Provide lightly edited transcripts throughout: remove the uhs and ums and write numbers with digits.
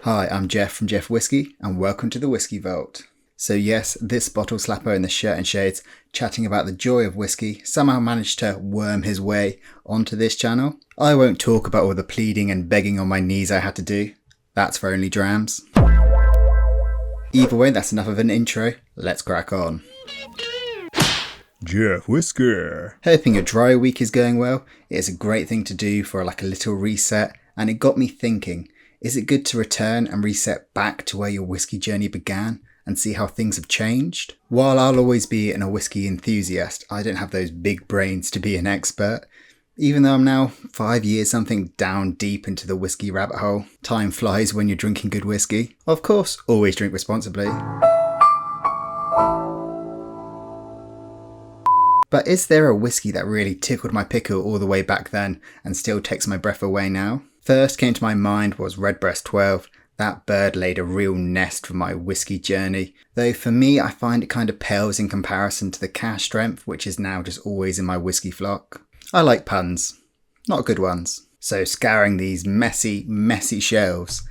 Hi, I'm Jeff from Jeff Whisky, and welcome to the Whisky Vault. So yes, this bottle slapper in the shirt and shades, chatting about the joy of whisky, somehow managed to worm his way onto this channel. I won't talk about all the pleading and begging on my knees I had to do. That's for only drams. Either way, that's enough of an intro. Let's crack on. Jeff Whisky. Hoping your dry week is going well. It is a great thing to do for like a little reset, and it got me thinking, is it good to return and reset back to where your whisky journey began and see how things have changed? While I'll always be a whisky enthusiast, I don't have those big brains to be an expert. Even though I'm now 5 years something down deep into the whisky rabbit hole. Time flies when you're drinking good whisky. Of course, always drink responsibly. But is there a whisky that really tickled my pickle all the way back then and still takes my breath away now? First came to my mind was Redbreast 12. That bird laid a real nest for my whisky journey. Though for me, I find it kind of pales in comparison to the cash strength, which is now just always in my whisky flock. I like puns, not good ones. So scouring these messy shelves,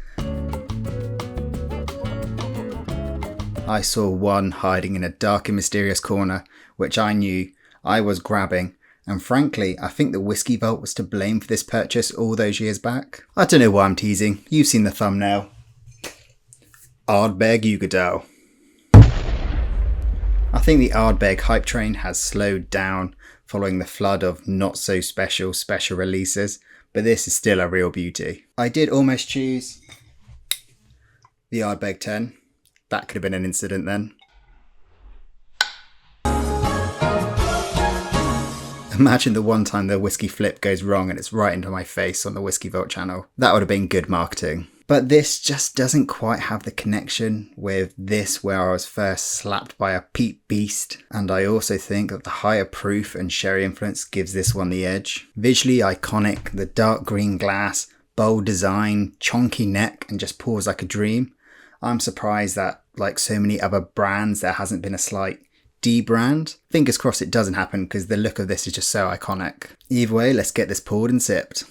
I saw one hiding in a dark and mysterious corner, which I knew I was grabbing. And frankly, I think the Whisky Vault was to blame for this purchase all those years back. I don't know why I'm teasing. You've seen the thumbnail. Ardbeg Uigeadail. I think the Ardbeg hype train has slowed down following the flood of not so special releases, but this is still a real beauty. I did almost choose the Ardbeg 10. That could have been an incident then. Imagine the one time the whiskey flip goes wrong and it's right into my face on the Whisky Vault channel. That would have been good marketing. But this just doesn't quite have the connection with this where I was first slapped by a peat beast. And I also think that the higher proof and sherry influence gives this one the edge. Visually iconic, the dark green glass, bold design, chonky neck, and just pours like a dream. I'm surprised that, like so many other brands, there hasn't been a slight de-brand. Fingers crossed it doesn't happen because the look of this is just so iconic. Either way, let's get this poured and sipped.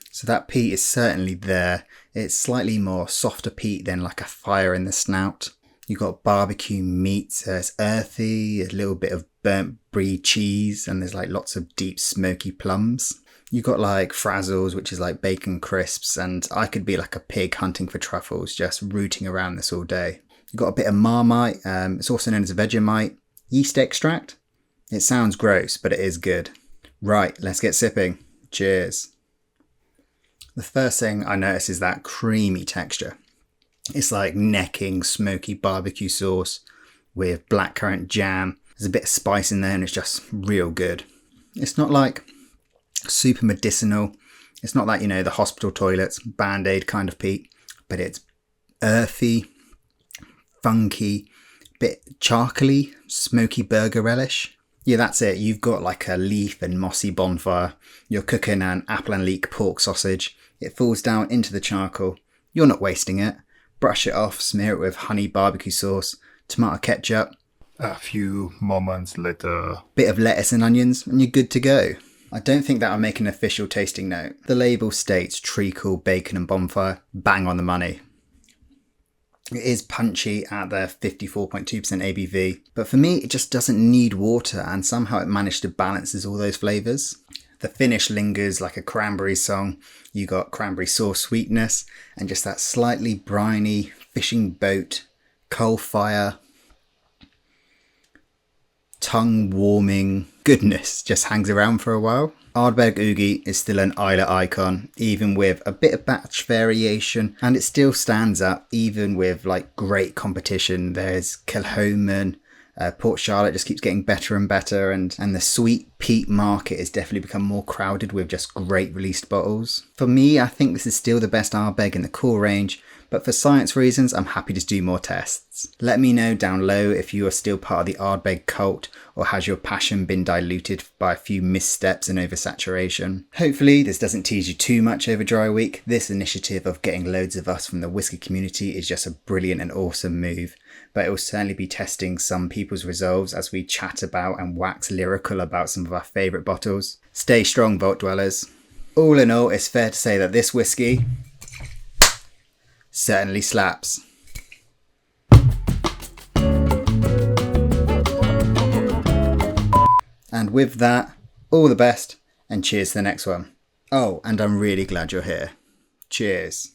So that peat is certainly there. It's slightly more softer peat than like a fire in the snout. You've got barbecue meat, so it's earthy, a little bit of burnt brie cheese, and there's like lots of deep smoky plums. You've got like frazzles, which is like bacon crisps, and I could be like a pig hunting for truffles, just rooting around this all day. You've got a bit of marmite, it's also known as Vegemite, yeast extract. It sounds gross, but it is good. Right, let's get sipping. Cheers. The first thing I notice is that creamy texture. It's like necking smoky barbecue sauce with blackcurrant jam. There's a bit of spice in there and it's just real good. It's not like super medicinal. It's not like, the hospital toilets, Band-Aid kind of peat, but it's earthy, funky, bit charcoaly, smoky burger relish. Yeah, that's it. You've got like a leaf and mossy bonfire. You're cooking an apple and leek pork sausage. It falls down into the charcoal. You're not wasting it. Brush it off, smear it with honey barbecue sauce, tomato ketchup. A few moments later. Bit of lettuce and onions, and you're good to go. I don't think that'll make an official tasting note. The label states treacle, bacon and bonfire. Bang on the money. It is punchy at the 54.2% ABV, but for me it just doesn't need water and somehow it managed to balances all those flavours. The finish lingers like a cranberry song. You got cranberry sauce sweetness and just that slightly briny fishing boat, coal fire, tongue warming goodness just hangs around for a while. Ardbeg Uigeadail is still an Islay icon, even with a bit of batch variation, and it still stands up even with like great competition. There's Kilhoman, Port Charlotte just keeps getting better and better, and the sweet peat market has definitely become more crowded with just great released bottles. For me, I think this is still the best Ardbeg in the core range, but for science reasons, I'm happy to do more tests. Let me know down low if you are still part of the Ardbeg cult, or has your passion been diluted by a few missteps and oversaturation. Hopefully this doesn't tease you too much over dry week. This initiative of getting loads of us from the whisky community is just a brilliant and awesome move, but it will certainly be testing some people's resolves as we chat about and wax lyrical about some of our favourite bottles. Stay strong, Vault Dwellers. All in all, it's fair to say that this whiskey certainly slaps. And with that, all the best and cheers to the next one. Oh, and I'm really glad you're here. Cheers.